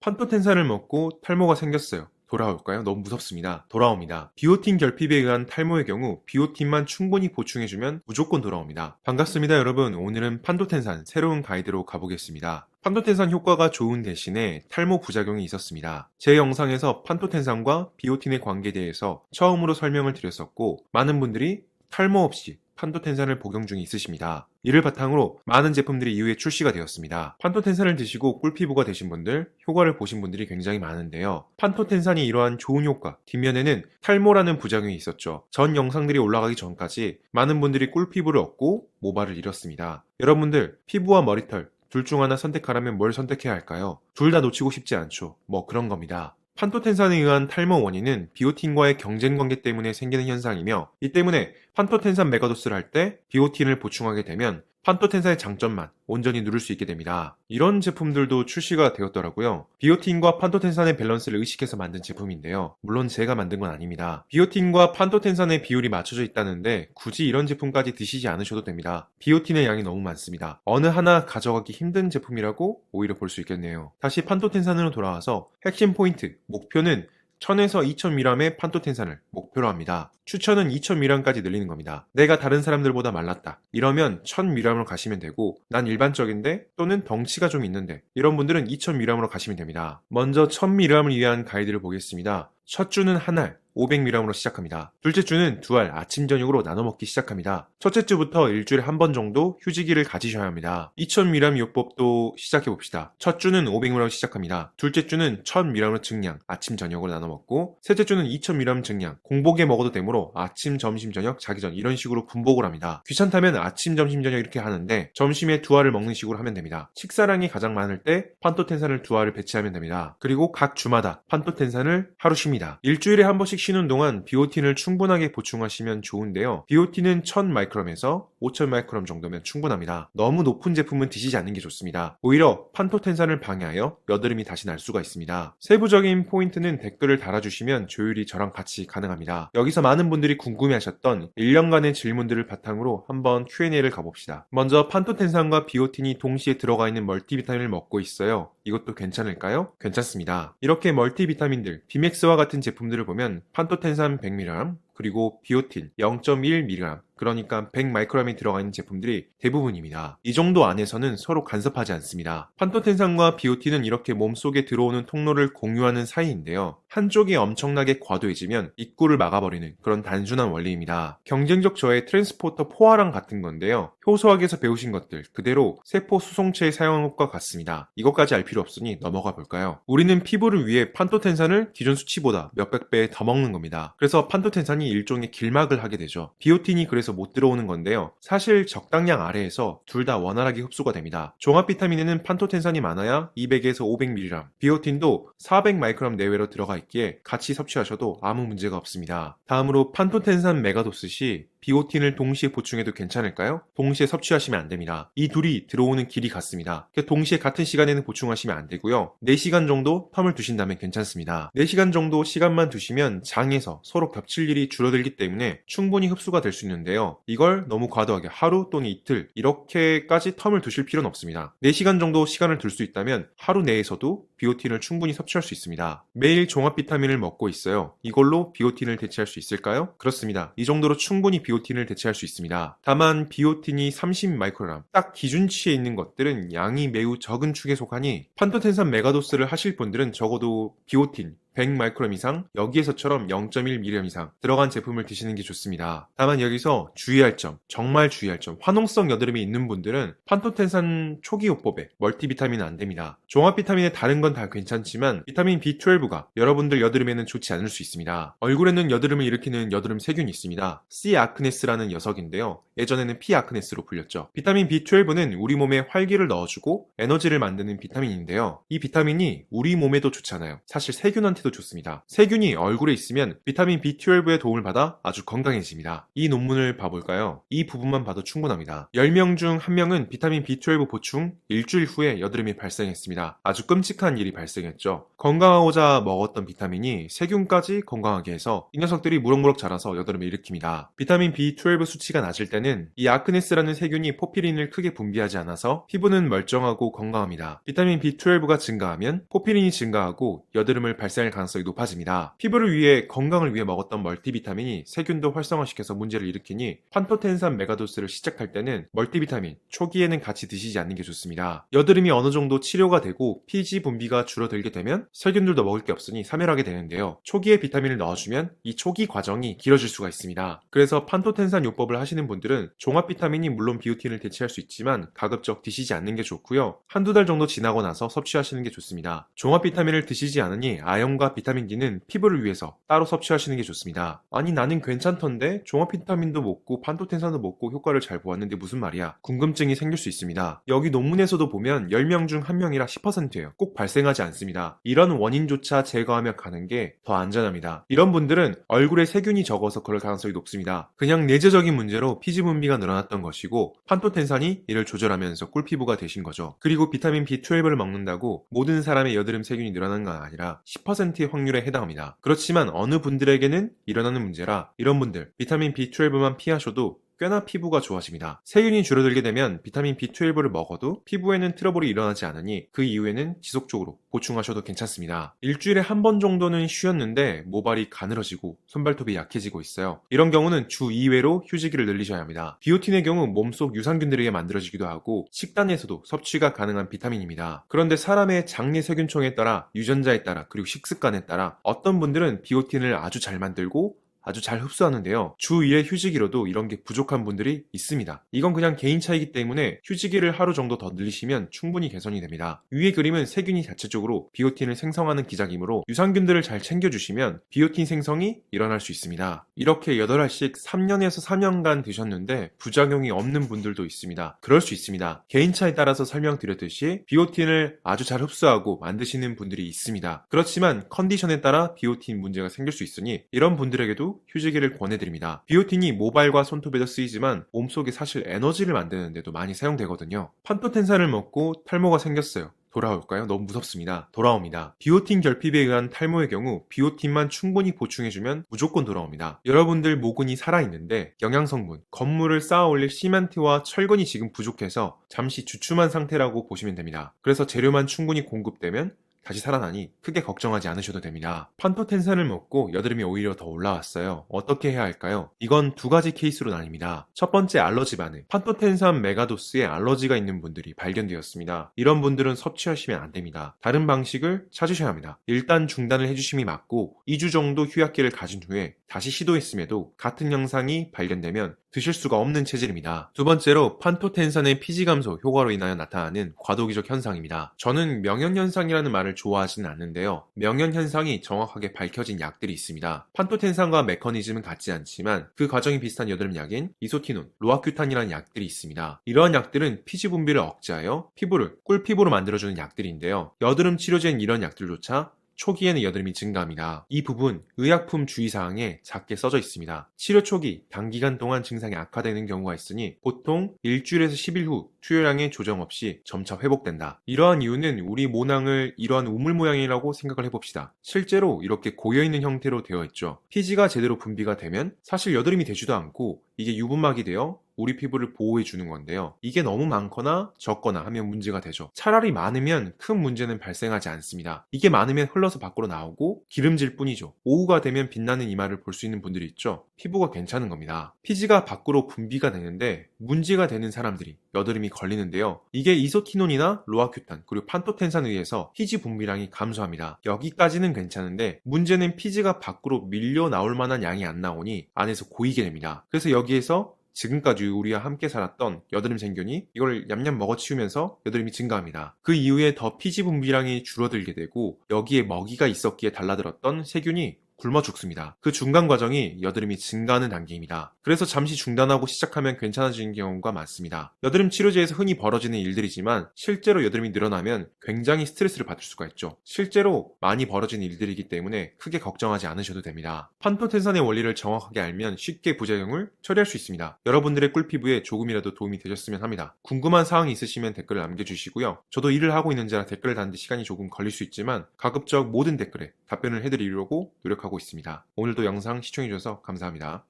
판토텐산을 먹고 탈모가 생겼어요. 돌아올까요? 너무 무섭습니다. 돌아옵니다. 비오틴 결핍에 의한 탈모의 경우 비오틴만 충분히 보충해주면 무조건 돌아옵니다. 반갑습니다 여러분. 오늘은 판토텐산 새로운 가이드로 가보겠습니다. 판토텐산 효과가 좋은 대신에 탈모 부작용이 있었습니다. 제 영상에서 판토텐산과 비오틴의 관계에 대해서 처음으로 설명을 드렸었고, 많은 분들이 탈모 없이 판토텐산을 복용 중에 있으십니다. 이를 바탕으로 많은 제품들이 이후에 출시가 되었습니다. 판토텐산을 드시고 꿀피부가 되신 분들, 효과를 보신 분들이 굉장히 많은데요. 판토텐산이 이러한 좋은 효과, 뒷면에는 탈모라는 부작용이 있었죠. 전 영상들이 올라가기 전까지 많은 분들이 꿀피부를 얻고 모발을 잃었습니다. 여러분들, 피부와 머리털 둘 중 하나 선택하라면 뭘 선택해야 할까요? 둘 다 놓치고 싶지 않죠. 뭐 그런 겁니다. 판토텐산에 의한 탈모 원인은 비오틴과의 경쟁 관계 때문에 생기는 현상이며, 이 때문에 판토텐산 메가도스를 할 때 비오틴을 보충하게 되면 판토텐산의 장점만 온전히 누릴 수 있게 됩니다. 이런 제품들도 출시가 되었더라고요. 비오틴과 판토텐산의 밸런스를 의식해서 만든 제품인데요. 물론 제가 만든 건 아닙니다. 비오틴과 판토텐산의 비율이 맞춰져 있다는데 굳이 이런 제품까지 드시지 않으셔도 됩니다. 비오틴의 양이 너무 많습니다. 어느 하나 가져가기 힘든 제품이라고 오히려 볼 수 있겠네요. 다시 판토텐산으로 돌아와서 핵심 포인트, 목표는 1000에서 2000mg의 판토텐산을 목표로 합니다. 추천은 2000mg까지 늘리는 겁니다. 내가 다른 사람들보다 말랐다, 이러면 1000mg으로 가시면 되고, 난 일반적인데 또는 덩치가 좀 있는데, 이런 분들은 2000mg으로 가시면 됩니다. 먼저 1000mg을 위한 가이드를 보겠습니다. 첫 주는 한 알 500mg으로 시작합니다. 둘째 주는 두 알 아침 저녁으로 나눠 먹기 시작합니다. 첫째 주부터 일주일에 한 번 정도 휴지기를 가지셔야 합니다. 2000mg 요법도 시작해 봅시다. 첫 주는 500mg 시작합니다. 둘째 주는 1000mg 증량 아침 저녁으로 나눠 먹고, 셋째 주는 2000mg 증량 공복에 먹어도 되므로 아침 점심 저녁 자기 전 이런 식으로 분복을 합니다. 귀찮다면 아침 점심 저녁 이렇게 하는데 점심에 두 알을 먹는 식으로 하면 됩니다. 식사량이 가장 많을 때 판토텐산을 두 알을 배치하면 됩니다. 그리고 각 주마다 판토텐산을 하루 쉽니다. 일주일에 한 번씩 쉬는 동안 비오틴을 충분하게 보충하시면 좋은데요. 비오틴은 1000마이크롬에서 5000마이크롬 정도면 충분합니다. 너무 높은 제품은 드시지 않는 게 좋습니다. 오히려 판토텐산을 방해하여 여드름이 다시 날 수가 있습니다. 세부적인 포인트는 댓글을 달아주시면 조율이 저랑 같이 가능합니다. 여기서 많은 분들이 궁금해하셨던 1년간의 질문들을 바탕으로 한번 Q&A를 가봅시다. 먼저 판토텐산과 비오틴이 동시에 들어가 있는 멀티비타민을 먹고 있어요. 이것도 괜찮을까요? 괜찮습니다. 이렇게 멀티비타민들, 비맥스와 같은 제품들을 보면 판토텐산 100mg, 그리고 비오틴 0.1mg, 그러니까 100마이크롬이 들어가 있는 제품들이 대부분입니다. 이 정도 안에서는 서로 간섭하지 않습니다. 판토텐산과 비오틴은 이렇게 몸속에 들어오는 통로를 공유하는 사이인데요. 한쪽이 엄청나게 과도해지면 입구를 막아버리는 그런 단순한 원리입니다. 경쟁적 저의 트랜스포터 포화랑 같은 건데요. 효소학에서 배우신 것들 그대로 세포 수송체에 사용한 것과 같습니다. 이것까지 알 필요 없으니 넘어가 볼까요? 우리는 피부를 위해 판토텐산을 기존 수치보다 몇백 배 더 먹는 겁니다. 그래서 판토텐산이 일종의 길막을 하게 되죠. 비오틴이 그래서 못 들어오는 건데요. 사실 적당량 아래에서 둘 다 원활하게 흡수가 됩니다. 종합 비타민에는 판토텐산이 많아야 200에서 500mg, 비오틴도 400마이크롬 내외로 들어가 있기에 같이 섭취하셔도 아무 문제가 없습니다. 다음으로 판토텐산 메가도스 시 비오틴을 동시에 보충해도 괜찮을까요? 동시에 섭취하시면 안 됩니다. 이 둘이 들어오는 길이 같습니다. 동시에 같은 시간에는 보충하시면 안 되고요. 4시간 정도 텀을 두신다면 괜찮습니다. 4시간 정도 시간만 두시면 장에서 서로 겹칠 일이 줄어들기 때문에 충분히 흡수가 될 수 있는데요. 이걸 너무 과도하게 하루 또는 이틀 이렇게까지 텀을 두실 필요는 없습니다. 4시간 정도 시간을 둘 수 있다면 하루 내에서도 비오틴을 충분히 섭취할 수 있습니다. 매일 종합 비타민을 먹고 있어요. 이걸로 비오틴을 대체할 수 있을까요? 그렇습니다. 이 정도로 충분히 비오틴을 대체할 수 있습니다. 다만 비오틴이 30마이크로그램, 딱 기준치에 있는 것들은 양이 매우 적은 축에 속하니 판토텐산 메가도스를 하실 분들은 적어도 비오틴 100마이크롬 이상, 여기에서처럼 0.1mg 이상 들어간 제품을 드시는 게 좋습니다. 다만 여기서 주의할 점, 정말 주의할 점, 화농성 여드름이 있는 분들은 판토텐산 초기요법에 멀티비타민은 안 됩니다. 종합 비타민의 다른 건 다 괜찮지만 비타민 B12가 여러분들 여드름에는 좋지 않을 수 있습니다. 얼굴에는 여드름을 일으키는 여드름 세균이 있습니다. C. 아크네스라는 녀석인데요. 예전에는 P. 아크네스로 불렸죠. 비타민 B12는 우리 몸에 활기를 넣어주고 에너지를 만드는 비타민인데요. 이 비타민이 우리 몸에도 좋잖아요. 사실 세균한테도 좋습니다. 세균이 얼굴에 있으면 비타민 B12의 도움을 받아 아주 건강해집니다. 이 논문을 봐볼까요? 이 부분만 봐도 충분합니다. 10명 중 1명은 비타민 B12 보충 일주일 후에 여드름이 발생했습니다. 아주 끔찍한 일이 발생했죠. 건강하고자 먹었던 비타민이 세균까지 건강하게 해서 이 녀석들이 무럭무럭 자라서 여드름을 일으킵니다. 비타민 B12 수치가 낮을 때는 결과는 이 아크네스라는 세균이 포피린을 크게 분비하지 않아서 피부는 멀쩡하고 건강합니다. 비타민 B12가 증가하면 포피린이 증가하고 여드름을 발생할 가능성이 높아집니다. 피부를 위해 건강을 위해 먹었던 멀티비타민이 세균도 활성화시켜서 문제를 일으키니 판토텐산 메가도스를 시작할 때는 멀티비타민 초기에는 같이 드시지 않는 게 좋습니다. 여드름이 어느 정도 치료가 되고 피지 분비가 줄어들게 되면 세균들도 먹을 게 없으니 사멸하게 되는데요. 초기에 비타민을 넣어주면 이 초기 과정이 길어질 수가 있습니다. 그래서 판토텐산 요법을 하시는 분들은 종합 비타민이 물론 비오틴을 대체할 수 있지만 가급적 드시지 않는 게 좋고요. 한두 달 정도 지나고 나서 섭취하시는 게 좋습니다. 종합 비타민을 드시지 않으니 아연과 비타민 D는 피부를 위해서 따로 섭취하시는 게 좋습니다. 아니 나는 괜찮던데 종합 비타민도 먹고 판토텐산도 먹고 효과를 잘 보았는데 무슨 말이야? 궁금증이 생길 수 있습니다. 여기 논문에서도 보면 10명 중 1명이라 10%예요. 꼭 발생하지 않습니다. 이런 원인조차 제거하며 가는 게 더 안전합니다. 이런 분들은 얼굴에 세균이 적어서 그럴 가능성이 높습니다. 그냥 내재적인 문제로 피지 분비가 늘어났던 것이고 판토텐산이 이를 조절하면서 꿀피부가 되신 거죠. 그리고 비타민 B12를 먹는다고 모든 사람의 여드름 세균이 늘어나는 건 아니라 10%의 확률에 해당합니다. 그렇지만 어느 분들에게는 일어나는 문제라 이런 분들 비타민 B12만 피하셔도 꽤나 피부가 좋아집니다. 세균이 줄어들게 되면 비타민 B12를 먹어도 피부에는 트러블이 일어나지 않으니 그 이후에는 지속적으로 보충하셔도 괜찮습니다. 일주일에 한 번 정도는 쉬었는데 모발이 가늘어지고 손발톱이 약해지고 있어요. 이런 경우는 주 2회로 휴지기를 늘리셔야 합니다. 비오틴의 경우 몸속 유산균들에 의해 만들어지기도 하고 식단에서도 섭취가 가능한 비타민입니다. 그런데 사람의 장내 세균총에 따라 유전자에 따라 그리고 식습관에 따라 어떤 분들은 비오틴을 아주 잘 만들고 아주 잘 흡수하는데요. 주 1회 휴지기로도 이런 게 부족한 분들이 있습니다. 이건 그냥 개인 차이기 때문에 휴지기를 하루 정도 더 늘리시면 충분히 개선이 됩니다. 위의 그림은 세균이 자체적으로 비오틴을 생성하는 기작이므로 유산균들을 잘 챙겨주시면 비오틴 생성이 일어날 수 있습니다. 이렇게 8알씩 3년에서 4년간 드셨는데 부작용이 없는 분들도 있습니다. 그럴 수 있습니다. 개인 차에 따라서 설명드렸듯이 비오틴을 아주 잘 흡수하고 만드시는 분들이 있습니다. 그렇지만 컨디션에 따라 비오틴 문제가 생길 수 있으니 이런 분들에게도 휴지기를 권해드립니다. 비오틴이 모발과 손톱에도 쓰이지만 몸속에 사실 에너지를 만드는데도 많이 사용되거든요. 판토텐산을 먹고 탈모가 생겼어요. 돌아올까요? 너무 무섭습니다. 돌아옵니다. 비오틴 결핍에 의한 탈모의 경우 비오틴만 충분히 보충해주면 무조건 돌아옵니다. 여러분들 모근이 살아있는데 영양성분, 건물을 쌓아 올릴 시멘트와 철근이 지금 부족해서 잠시 주춤한 상태라고 보시면 됩니다. 그래서 재료만 충분히 공급되면 다시 살아나니 크게 걱정하지 않으셔도 됩니다. 판토텐산을 먹고 여드름이 오히려 더 올라왔어요. 어떻게 해야 할까요? 이건 두 가지 케이스로 나뉩니다. 첫 번째 알러지 반응. 판토텐산 메가도스에 알러지가 있는 분들이 발견되었습니다. 이런 분들은 섭취하시면 안 됩니다. 다른 방식을 찾으셔야 합니다. 일단 중단을 해주심이 맞고 2주 정도 휴약기를 가진 후에 다시 시도했음에도 같은 영상이 발견되면 드실 수가 없는 체질입니다. 두 번째로 판토텐산의 피지 감소 효과로 인하여 나타나는 과도기적 현상입니다. 저는 명현현상이라는 말을 좋아하지는 않는데요. 명현현상이 정확하게 밝혀진 약들이 있습니다. 판토텐산과 메커니즘은 같지 않지만 그 과정이 비슷한 여드름 약인 이소티논, 로아큐탄이라는 약들이 있습니다. 이러한 약들은 피지 분비를 억제하여 피부를 꿀피부로 만들어주는 약들인데요. 여드름 치료제인 이런 약들조차 초기에는 여드름이 증가합니다. 이 부분 의약품 주의사항에 작게 써져 있습니다. 치료 초기 단기간 동안 증상이 악화되는 경우가 있으니 보통 일주일에서 10일 후 투여량의 조정 없이 점차 회복된다. 이러한 이유는 우리 모낭을 이러한 우물 모양이라고 생각을 해봅시다. 실제로 이렇게 고여있는 형태로 되어 있죠. 피지가 제대로 분비가 되면 사실 여드름이 되지도 않고 이게 유분막이 되어 우리 피부를 보호해 주는 건데요. 이게 너무 많거나 적거나 하면 문제가 되죠. 차라리 많으면 큰 문제는 발생하지 않습니다. 이게 많으면 흘러서 밖으로 나오고 기름질 뿐이죠. 오후가 되면 빛나는 이마를 볼 수 있는 분들이 있죠. 피부가 괜찮은 겁니다. 피지가 밖으로 분비가 되는데 문제가 되는 사람들이 여드름이 걸리는데요. 이게 이소티논이나 로아큐탄 그리고 판토텐산에 의해서 피지 분비량이 감소합니다. 여기까지는 괜찮은데 문제는 피지가 밖으로 밀려 나올 만한 양이 안 나오니 안에서 고이게 됩니다. 그래서 여기에서 지금까지 우리와 함께 살았던 여드름 생균이 이걸 냠냠 먹어치우면서 여드름이 증가합니다. 그 이후에 더 피지 분비량이 줄어들게 되고 여기에 먹이가 있었기에 달라들었던 세균이 굶어 죽습니다. 그 중간 과정이 여드름이 증가하는 단계입니다. 그래서 잠시 중단하고 시작하면 괜찮아지는 경우가 많습니다. 여드름 치료제에서 흔히 벌어지는 일들이지만 실제로 여드름이 늘어나면 굉장히 스트레스를 받을 수가 있죠. 실제로 많이 벌어지는 일들이기 때문에 크게 걱정하지 않으셔도 됩니다. 판토텐산의 원리를 정확하게 알면 쉽게 부작용을 처리할 수 있습니다. 여러분들의 꿀피부에 조금이라도 도움이 되셨으면 합니다. 궁금한 사항이 있으시면 댓글을 남겨주시고요. 저도 일을 하고 있는지라 댓글을 다는데 시간이 조금 걸릴 수 있지만 가급적 모든 댓글에 답변을 해드리려고 노력하고 있습니다. 오늘도 영상 시청해주셔서 감사합니다.